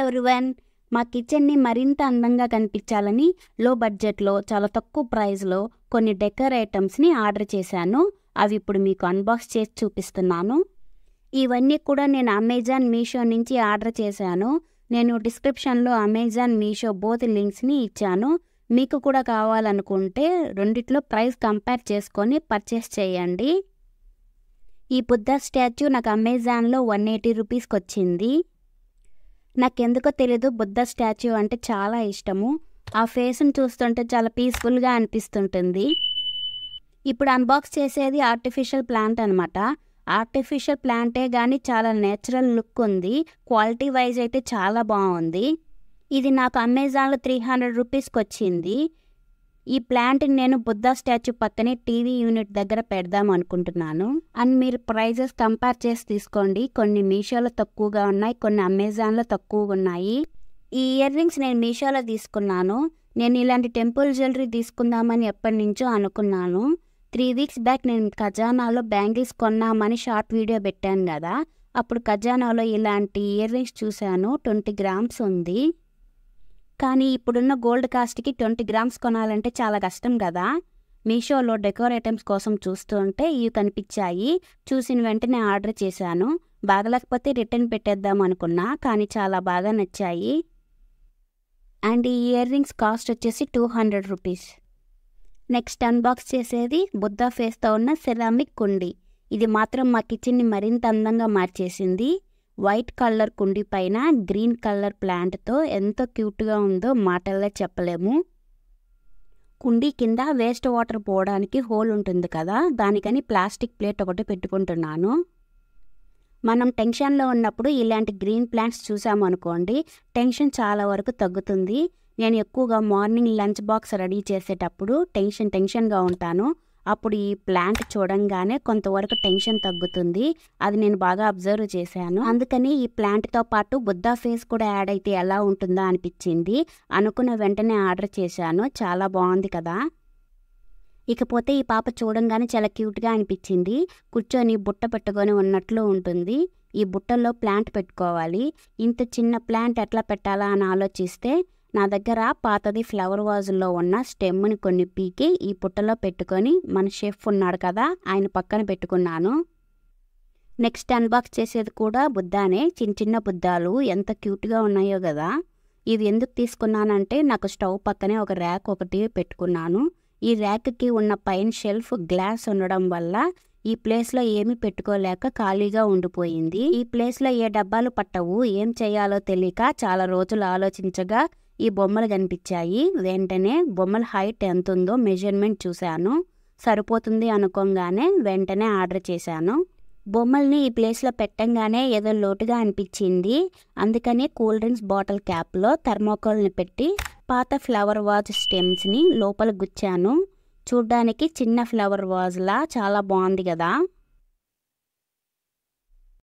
Everyone, మా కిచెన్ని మరింత అందంగా కనిపించాలని లో బడ్జెట్లో చాలా తక్కువ ప్రైస్లో కొన్ని డెకర్ ఐటమ్స్ని ఆర్డర్ చేశాను. అవి ఇప్పుడు మీకు అన్బాక్స్ చేసి చూపిస్తున్నాను. ఇవన్నీ కూడా నేను అమెజాన్, మీషో నుంచి ఆర్డర్ చేశాను. నేను డిస్క్రిప్షన్లో అమెజాన్, మీషో బోత్ లింక్స్ని ఇచ్చాను. మీకు కూడా కావాలనుకుంటే రెండిట్లో ప్రైస్ కంపేర్ చేసుకొని పర్చేస్ చేయండి. ఈ బుద్ధ స్టాచ్యూ నాకు అమెజాన్లో 180 రూపీస్కి వచ్చింది. నాకెందుకో తెలీదు, బుద్ధ స్టాచ్యూ అంటే చాలా ఇష్టము. ఆ ఫేస్ని చూస్తుంటే చాలా పీస్ఫుల్గా అనిపిస్తుంటుంది. ఇప్పుడు అన్బాక్స్ చేసేది ఆర్టిఫిషియల్ ప్లాంట్ అనమాట. ఆర్టిఫిషియల్ ప్లాంటే కానీ చాలా నేచురల్ లుక్ ఉంది. క్వాలిటీ వైజ్ అయితే చాలా బాగుంది. ఇది నాకు అమెజాన్లో 300 రూపీస్కి వచ్చింది. ఈ ప్లాంట్ని నేను బుద్ధ స్టాచ్యూ పక్కనే టీవీ యూనిట్ దగ్గర పెడదాం అనుకుంటున్నాను. అండ్ మీరు ప్రైజెస్ కంపేర్ చేసి తీసుకోండి. కొన్ని మీషోలో తక్కువగా ఉన్నాయి, కొన్ని అమెజాన్లో తక్కువగా ఉన్నాయి. ఈ ఇయర్ రింగ్స్ నేను మీషోలో తీసుకున్నాను. నేను ఇలాంటి టెంపుల్ జ్యువెలరీ తీసుకుందామని ఎప్పటి నుంచో అనుకున్నాను. 3 వీక్స్ బ్యాక్ నేను ఖజానాలో బ్యాంగిల్స్ కొన్నామని షార్ట్ వీడియో పెట్టాను కదా, అప్పుడు ఖజానాలో ఇలాంటి ఇయర్ రింగ్స్ చూశాను. 20 గ్రామ్స్ ఉంది. కానీ ఇప్పుడున్న గోల్డ్ కాస్ట్కి 20 గ్రామ్స్ కొనాలంటే చాలా కష్టం కదా. మీషోలో డెకోర్ ఐటమ్స్ కోసం చూస్తూ ఉంటే ఇవి కనిపించాయి. చూసిన వెంటనే ఆర్డర్ చేశాను. బాగలేకపోతే రిటర్న్ పెట్టేద్దాం అనుకున్నా, కానీ చాలా బాగా నచ్చాయి. అండ్ ఈ ఇయర్ రింగ్స్ కాస్ట్ వచ్చేసి 200 రూపీస్. నెక్స్ట్ అన్బాక్స్ చేసేది బుద్ధ ఫేస్తో ఉన్న సెరామిక్ కుండీ. ఇది మాత్రం మా కిచెన్ని మరింత అందంగా మార్చేసింది. వైట్ కలర్ కుండీ పైన గ్రీన్ కలర్ ప్లాంట్తో ఎంతో క్యూట్గా ఉందో మాటల్లో చెప్పలేము. కుండీ కింద వేస్ట్ వాటర్ పోవడానికి హోల్ ఉంటుంది కదా, దానికని ప్లాస్టిక్ ప్లేట్ ఒకటి పెట్టుకుంటున్నాను. మనం టెన్షన్లో ఉన్నప్పుడు ఇలాంటి గ్రీన్ ప్లాంట్స్ చూసామనుకోండి, టెన్షన్ చాలా వరకు తగ్గుతుంది. నేను ఎక్కువగా మార్నింగ్ లంచ్ బాక్స్ రెడీ చేసేటప్పుడు టెన్షన్గా ఉంటాను. అప్పుడు ఈ ప్లాంట్ చూడంగానే కొంతవరకు టెన్షన్ తగ్గుతుంది. అది నేను బాగా అబ్జర్వ్ చేశాను. అందుకని ఈ ప్లాంట్తో పాటు బుద్ధ ఫేస్ కూడా యాడ్ అయితే ఎలా ఉంటుందో అనిపించింది. అనుకున్న వెంటనే ఆర్డర్ చేశాను. చాలా బాగుంది కదా. ఇకపోతే ఈ పాప చూడంగానే చాలా క్యూట్గా అనిపించింది. కూర్చొని బుట్ట పెట్టుకొని ఉన్నట్లు ఉంటుంది. ఈ బుట్టలో ప్లాంట్ పెట్టుకోవాలి. ఇంత చిన్న ప్లాంట్ ఎట్లా పెట్టాలా అని ఆలోచిస్తే నా దగ్గర పాతది ఫ్లవర్ వాజుల్లో ఉన్న స్టెమ్ని కొన్ని పీకి ఈ బుట్టలో పెట్టుకొని మన షెఫ్ ఉన్నాడు కదా, ఆయన పక్కన పెట్టుకున్నాను. నెక్స్ట్ అన్బాక్స్ చేసేది కూడా బుద్ధానే. చిన్న చిన్న బుద్ధాలు ఎంత క్యూట్గా ఉన్నాయో కదా. ఇవి ఎందుకు తీసుకున్నానంటే నాకు స్టవ్ పక్కనే ఒక ర్యాక్ ఒకటి పెట్టుకున్నాను. ఈ ర్యాక్కి ఉన్న పైన షెల్ఫ్ గ్లాస్ ఉండడం వల్ల ఈ ప్లేస్లో ఏమీ పెట్టుకోలేక ఖాళీగా ఉండిపోయింది. ఈ ప్లేస్లో ఏ డబ్బాలు పట్టవు. ఏం చేయాలో తెలియక చాలా రోజులు ఆలోచించగా ఈ బొమ్మలు కనిపించాయి. వెంటనే బొమ్మల హైట్ ఎంత ఉందో మెజర్మెంట్ చూశాను. సరిపోతుంది అనుకోగానే వెంటనే ఆర్డర్ చేశాను. బొమ్మల్ని ఈ ప్లేస్లో పెట్టంగానే ఏదో లోటుగా అనిపించింది. అందుకని కూల్ డ్రింక్స్ బాటిల్ క్యాప్లో థర్మోకోల్ని పెట్టి పాత ఫ్లవర్ వాజ్ స్టెమ్స్ని లోపల గుచ్చాను. చూడ్డానికి చిన్న ఫ్లవర్ వాజ్లా చాలా బాగుంది కదా.